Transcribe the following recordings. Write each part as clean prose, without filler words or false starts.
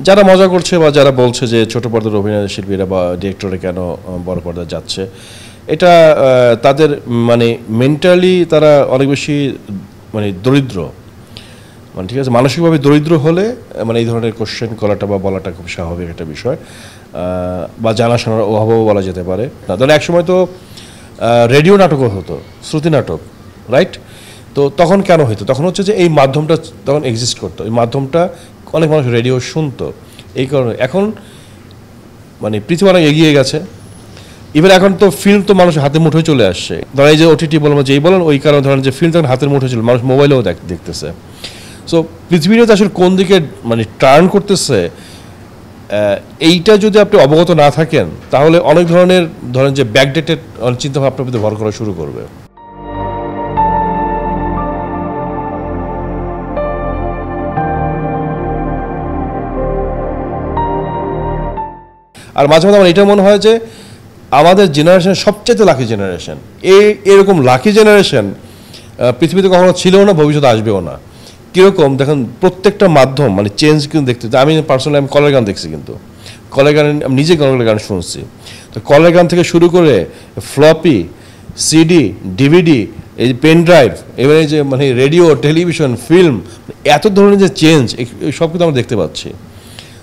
যারা মজা করছে বা যারা বলছে যে ছোট পর্দার অভিনয় শিল্পীরা বা ডিরেক্টরে কেন বড় পর্দায় যাচ্ছে, এটা তাদের মানে মেন্টালি তারা অনেক বেশি মানে দরিদ্র, মানে ঠিক আছে, মানসিকভাবে দরিদ্র হলে মানে এই ধরনের কোশ্চেন করাটা বা বলাটা খুব স্বাভাবিক একটা বিষয়, বা জানাশোনার অভাবও বলা যেতে পারে না। ধরেন একসময় তো রেডিও নাটকও হতো, শ্রুতি নাটক, রাইট? তো তখন কেন হতো? তখন হচ্ছে যে এই মাধ্যমটা তখন এক্সিস্ট করতো, এই মাধ্যমটা অনেক মানুষ রেডিও শুনতো। এই কারণে এখন মানে পৃথিবী অনেক এগিয়ে গেছে, এবার এখন তো ফিল্ম তো মানুষের হাতে মুঠোয় চলে আসছে। ধরেন এই যে ওটিটি বলবো যেই বলেন, ওই কারণে ধরেন যে ফিল্ম তখন হাতের মুঠোয় চলে, মানুষ মোবাইলেও দেখতেছে। সো পৃথিবীটা আসলে কোন দিকে মানে টার্ন করতেছে, এইটা যদি আপনি অবগত না থাকেন তাহলে অনেক ধরনের ধরেন যে ব্যাকডেটেড চিন্তাভাবনা আপনার ভিতরে ভর করা শুরু করবে। আর মাঝে মাঝে আমার এটা মনে হয় যে আমাদের জেনারেশন সবচেয়ে লাকি জেনারেশন। এরকম লাকি জেনারেশন পৃথিবীতে কখনো ছিলও না, ভবিষ্যতে আসবেও না। কীরকম দেখেন, প্রত্যেকটা মাধ্যম মানে চেঞ্জ কিন্তু দেখতে, আমি পার্সোনালি আমি কলের গান দেখছি, কিন্তু কলের গান আমি নিজে কলের গান শুনছি। তো কলের গান থেকে শুরু করে ফ্লপি, সিডি, ডিভিডি, এই পেন ড্রাইভ, এবারে যে মানে রেডিও, টেলিভিশন, ফিল্ম, এত ধরনের যে চেঞ্জ সব কিন্তু আমরা দেখতে পাচ্ছি।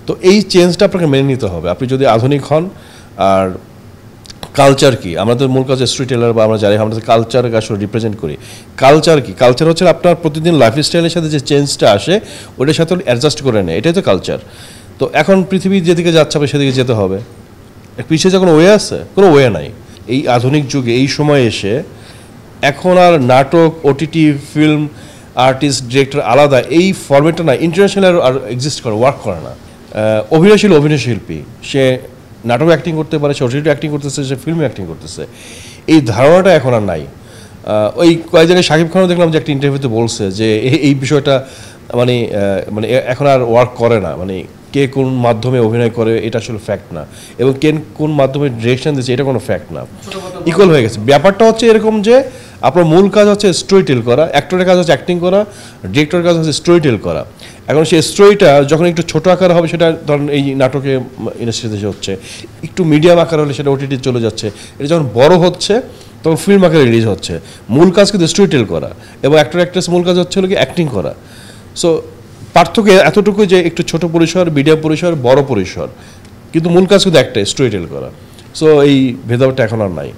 তো এই চেঞ্জটা আপনাকে মেনে নিতে হবে আপনি যদি আধুনিক হন। আর কালচার কি, আমাদের মূল কাজ স্ট্রিট টেলার বা আমরা যারা আমাদের কালচারকে আসলে রিপ্রেজেন্ট করি। কালচার কি? কালচার হচ্ছে আপনার প্রতিদিন লাইফস্টাইলের সাথে যে চেঞ্জটা আসে ওটার সাথে অ্যাডজাস্ট করে নেয়, এটাই তো কালচার। তো এখন পৃথিবী যেদিকে যাচ্ছে হবে সেদিকে যেতে হবে। পিছিয়ে যে কোনো ওয়ে আছে? কোনো ওয়ে নাই। এই আধুনিক যুগে এই সময় এসে এখন আর নাটক, ওটিটি, ফিল্ম, আর্টিস্ট, ডিরেক্টর আলাদা এই ফরম্যাটটা না, ইন্টারন্যাশনাল আর এক্সিস্ট করে, ওয়ার্ক করে না। অভিনয়শিল্পী সে নাটক অ্যাক্টিং করতে পারে, সে ওটিটি অ্যাক্টিং করতেছে, সে ফিল্মে অ্যাক্টিং করতেছে, এই ধারণাটা এখন আর নাই। ওই কয়েকদিন শাকিব খানও দেখলাম যে একটা ইন্টারভিউতে বলছে যে এই বিষয়টা মানে মানে এখন আর ওয়ার্ক করে না, মানে কে কোন মাধ্যমে অভিনয় করে এটা আসলে ফ্যাক্ট না, এবং কে কোন মাধ্যমে ডিরেকশন দিচ্ছে এটা কোনো ফ্যাক্ট না, ইকুয়াল হয়ে গেছে। ব্যাপারটা হচ্ছে এরকম যে আপনার মূল কাজ হচ্ছে স্টোরি টেল করা, অ্যাক্টরের কাজ হচ্ছে অ্যাক্টিং করা, ডিরেক্টরের কাজ হচ্ছে স্টোরি টেল করা। এখন সেই স্টোরিটা যখন একটু ছোটো আকার হবে, সেটা ধরেন এই নাটকে ইন্ডাস্ট্রিতে হচ্ছে, একটু মিডিয়াম আকার হলে সেটা ওটিটি চলে যাচ্ছে, এটা যখন বড় হচ্ছে তখন ফিল্ম আকারে রিলিজ হচ্ছে। মূল কাজ কিন্তু স্টোরি টেল করা, এবং অ্যাক্টর অ্যাক্ট্রেস মূল কাজ হচ্ছে কি অ্যাক্টিং করা। সো পার্থক্য এতটুকু যে একটু ছোট পরিসর, মিডিয়াম পরিসর, বড় পরিসর, কিন্তু মূল কাজ কিন্তু একটাই, স্টোরি টেল করা। সো এই ভেদাভেদটা এখন আর নাই।